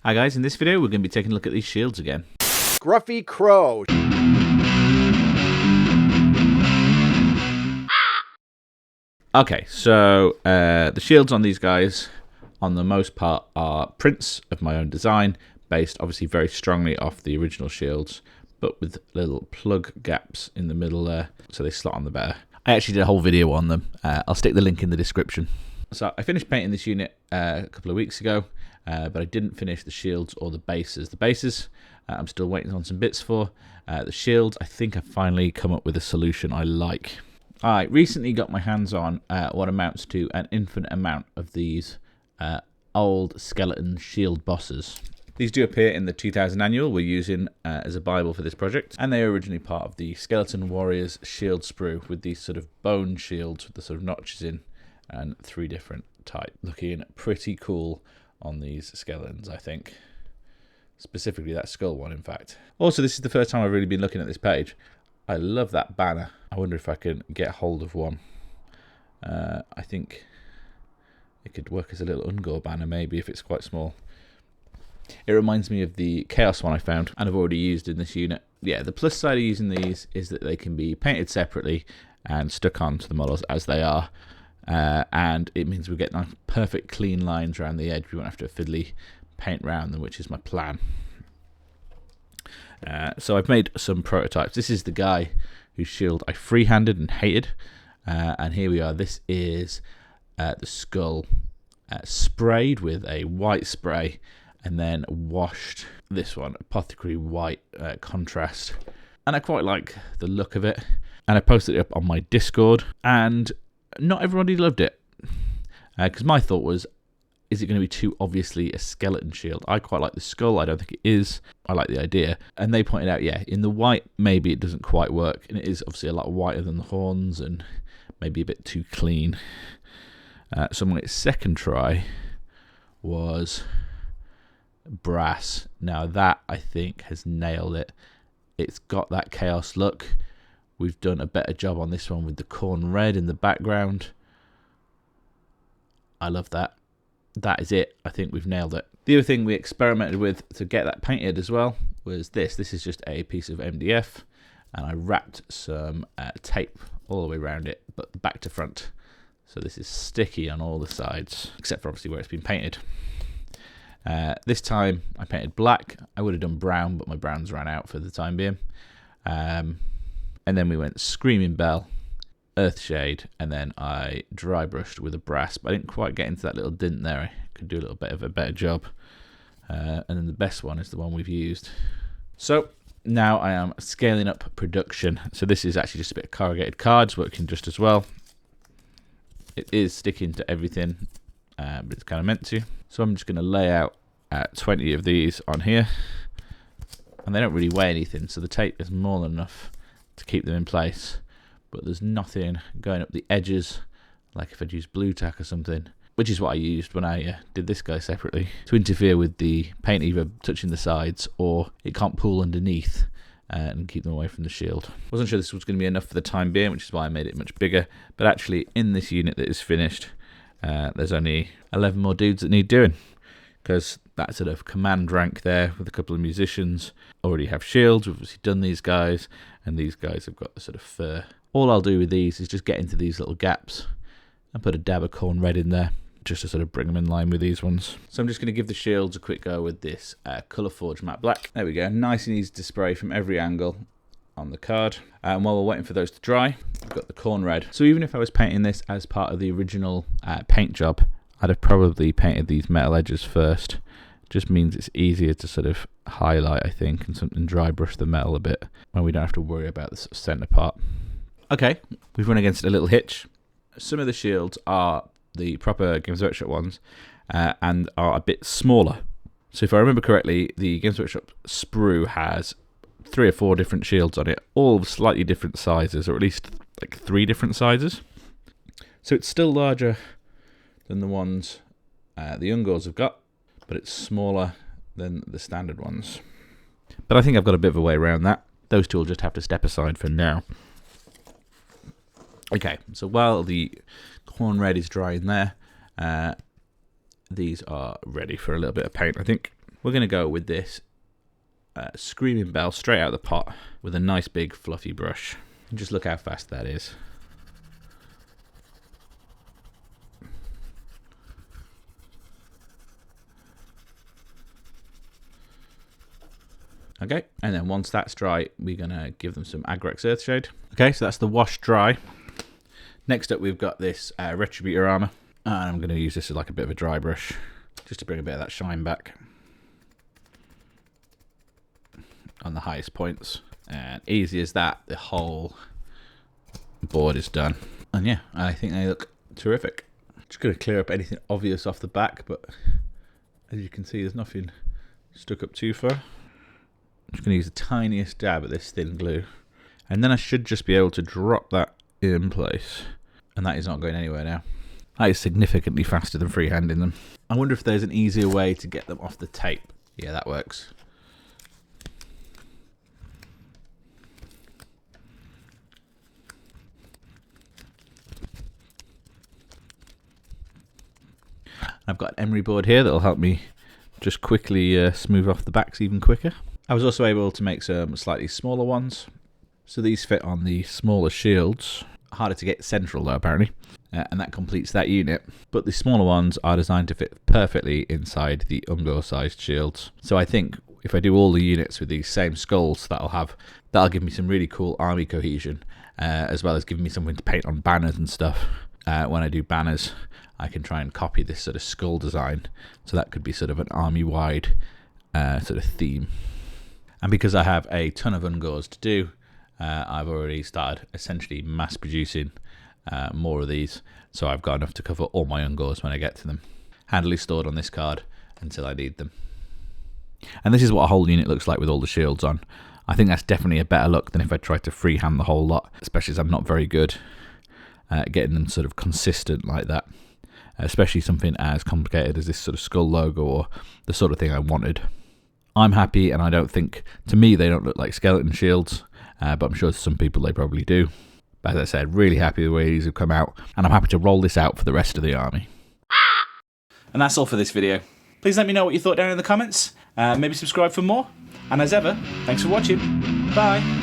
Hi guys, in this video we're going to be taking a look at these shields again. Scruffy Crow. Okay, so the shields on these guys, on the most part, are prints of my own design, based obviously very strongly off the original shields, but with little plug gaps in the middle there, so they slot on the better. I actually did a whole video on them. I'll stick the link in the description. So I finished painting this unit a couple of weeks ago, but I didn't finish the shields or the bases. The bases, I'm still waiting on some bits for. The shields, I think I've finally come up with a solution I like. I recently got my hands on what amounts to an infinite amount of these old skeleton shield bosses. These do appear in the 2000 annual we're using as a Bible for this project, and they are originally part of the Skeleton Warriors shield sprue with these sort of bone shields with the sort of notches in, and 3 different types. Looking pretty cool on these skeletons, I think. Specifically that skull one, in fact. Also, this is the first time I've really been looking at this page. I love that banner. I wonder if I can get hold of one. I think it could work as a little Ungor banner, maybe, if it's quite small. It reminds me of the Chaos one I found, and I've already used in this unit. Yeah, the plus side of using these is that they can be painted separately and stuck onto the models as they are. And it means we get nice, perfect clean lines around the edge. We won't have to fiddly paint around them, which is my plan. So I've made some prototypes. This is the guy whose shield I freehanded and hated. And here we are. This is the skull sprayed with a white spray and then washed. This one, apothecary white contrast. And I quite like the look of it. And I posted it up on my Discord, and not everybody loved it. Because my thought was, is it going to be too obviously a skeleton shield? I quite like the skull. I don't think it is. I like the idea. And they pointed out, yeah, in the white, maybe it doesn't quite work. And it is obviously a lot whiter than the horns and maybe a bit too clean. So my second try was brass. Now that, I think, has nailed it. It's got that chaos look. We've done a better job on this one with the corn red in the background. I love that. That is it. I think we've nailed it. The other thing we experimented with to get that painted as well was this. This is just a piece of MDF, and I wrapped some tape all the way around it, but back to front. So this is sticky on all the sides, except for obviously where it's been painted. This time I painted black. I would have done brown, but my browns ran out for the time being. And then we went Screaming Bell, Earthshade, and then I dry brushed with a brass. But I didn't quite get into that little dint there. I could do a little bit of a better job. And then the best one is the one we've used. So now I am scaling up production. So this is actually just a bit of corrugated cards working just as well. It is sticking to everything, but it's kind of meant to. So I'm just going to lay out 20 of these on here. And they don't really weigh anything, so the tape is more than enough to keep them in place. But there's nothing going up the edges, like if I'd used blue tack or something, which is what I used when I did this guy separately, to interfere with the paint either touching the sides or it can't pool underneath and keep them away from the shield. Wasn't sure this was going to be enough for the time being, which is why I made it much bigger. But actually, in this unit that is finished, there's only 11 more dudes that need doing, because that sort of command rank there with a couple of musicians already have shields. We've obviously done these guys, and these guys have got the sort of fur. All I'll do with these is just get into these little gaps and put a dab of corn red in there, just to sort of bring them in line with these ones. So I'm just going to give the shields a quick go with this Colour Forge matte black. There we go, nice and easy to spray from every angle on the card. And while we're waiting for those to dry, I've got the corn red. So even if I was painting this as part of the original paint job, I'd have probably painted these metal edges first. Just means it's easier to sort of highlight, I think, and dry brush the metal a bit when we don't have to worry about the sort of centre part. Okay, we've run against a little hitch. Some of the shields are the proper Games Workshop ones and are a bit smaller. So if I remember correctly, the Games Workshop sprue has 3 or 4 different shields on it, all of slightly different sizes, or at least like 3 different sizes. So it's still larger than the ones the Ungors have got, but it's smaller than the standard ones. But I think I've got a bit of a way around that. Those two will just have to step aside for now. Okay, so while the corn red is drying there, these are ready for a little bit of paint, I think. We're going to go with this Screaming Bell straight out of the pot with a nice big fluffy brush. And just look how fast that is. Okay, and then once that's dry, we're going to give them some Agrex Earthshade. Okay, so that's the wash dry. Next up, we've got this Retributor armor. And I'm going to use this as like a bit of a dry brush, just to bring a bit of that shine back on the highest points. And easy as that, the whole board is done. And yeah, I think they look terrific. Just going to clear up anything obvious off the back, but as you can see, there's nothing stuck up too far. I'm just going to use the tiniest dab at this thin glue, and then I should just be able to drop that in place. And that is not going anywhere now. That is significantly faster than freehanding them. I wonder if there's an easier way to get them off the tape. Yeah, that works. I've got an emery board here that'll help me just quickly smooth off the backs even quicker. I was also able to make some slightly smaller ones. So these fit on the smaller shields. Harder to get central though, apparently. And that completes that unit. But the smaller ones are designed to fit perfectly inside the Ungor-sized shields. So I think if I do all the units with these same skulls, that'll give me some really cool army cohesion, as well as giving me something to paint on banners and stuff. When I do banners, I can try and copy this sort of skull design. So that could be sort of an army-wide sort of theme. And because I have a ton of Ungors to do, I've already started essentially mass producing more of these, so I've got enough to cover all my Ungors when I get to them. Handily stored on this card until I need them. And this is what a whole unit looks like with all the shields on. I think that's definitely a better look than if I tried to freehand the whole lot, especially as I'm not very good at getting them sort of consistent like that. Especially something as complicated as this sort of skull logo or the sort of thing I wanted. I'm happy, and I don't think, to me, they don't look like skeleton shields, but I'm sure to some people they probably do. But as I said, really happy the way these have come out, and I'm happy to roll this out for the rest of the army. And that's all for this video. Please let me know what you thought down in the comments, maybe subscribe for more, and as ever, thanks for watching, bye!